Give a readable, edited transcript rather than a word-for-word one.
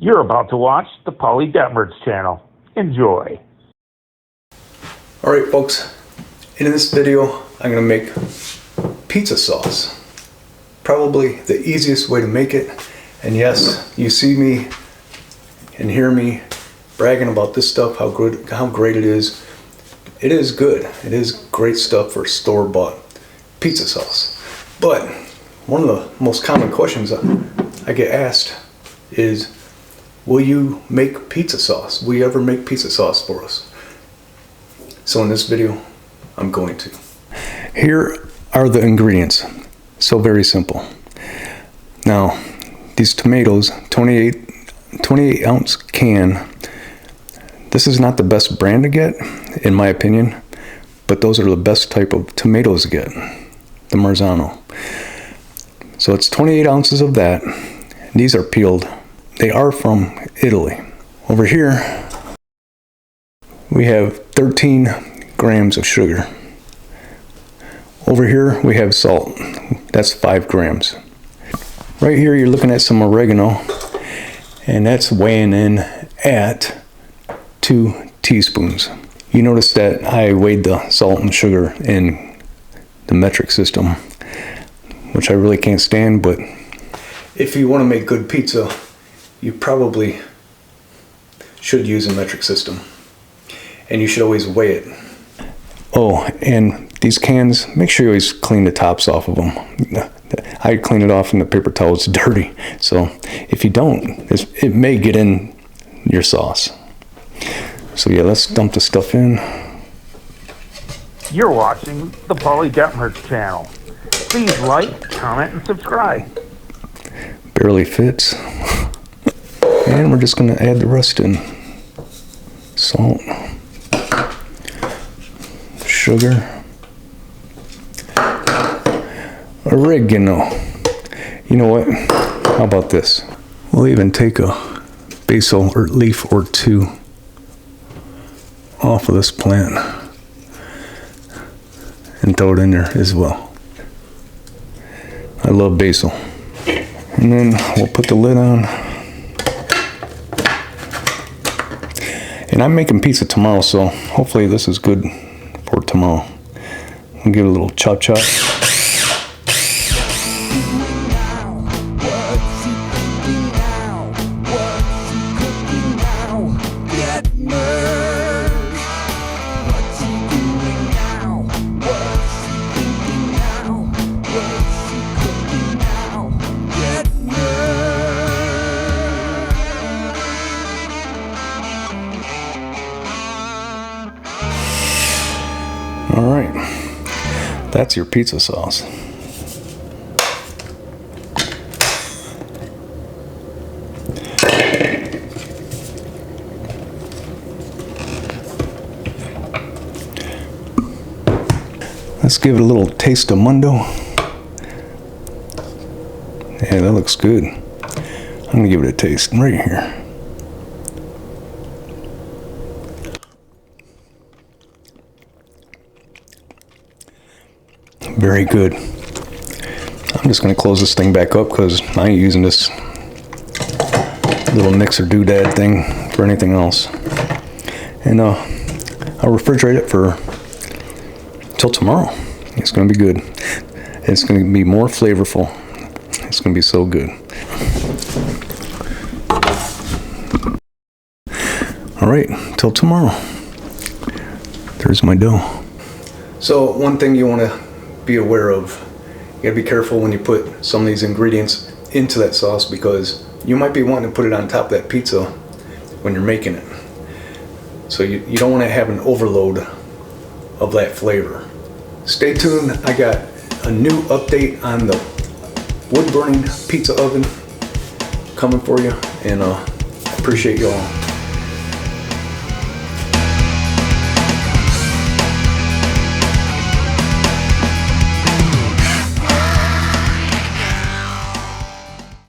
You're about to watch the Polly Detmers channel. Enjoy. Alright folks, in this video I'm going to make pizza sauce. Probably the easiest way to make it. And yes, you see me and hear me bragging about this stuff, how great it is. It is good. It is great stuff for store-bought pizza sauce. But one of the most common questions I get asked is, will you make pizza sauce? Will you ever make pizza sauce for us? So in this video, I'm going to. Here are the ingredients. So very simple. Now, these tomatoes, 28 ounce can. This is not the best brand to get, in my opinion, but those are the best type of tomatoes to get, the Marzano. So it's 28 ounces of that. These are peeled. They are from Italy. Over here, we have 13 grams of sugar. Over here, we have salt. That's 5 grams. Right here, you're looking at some oregano, and that's weighing in at 2 teaspoons. You notice that I weighed the salt and sugar in the metric system, which I really can't stand, but if you want to make good pizza, you probably should use a metric system. And you should always weigh it. Oh, and these cans, make sure you always clean the tops off of them. I clean it off and the paper towel is dirty. So if you don't, it may get in your sauce. So yeah, let's dump the stuff in. You're watching the Polly Detmers channel. Please like, comment, and subscribe. Barely fits. And we're just going to add the rest in. Salt. Sugar. Oregano. You know what? How about this? We'll even take a basil or leaf or two off of this plant and throw it in there as well. I love basil. And then we'll put the lid on. And I'm making pizza tomorrow, so hopefully this is good for tomorrow. I'll give it a little chop chop. All right, that's your pizza sauce. Let's give it a little taste of Mundo. Yeah, that looks good. I'm gonna give it a taste right here. Very good. I'm just going to close this thing back up because I ain't using this little mixer doodad thing for anything else. And I'll refrigerate it for till tomorrow. It's going to be good. It's going to be more flavorful. It's going to be so good. All right, till tomorrow. There's my dough. So one thing you want to be aware of, you gotta be careful when you put some of these ingredients into that sauce, because you might be wanting to put it on top of that pizza when you're making it. So you don't want to have an overload of that flavor. Stay tuned. I got a new update on the wood burning pizza oven coming for you, and I appreciate y'all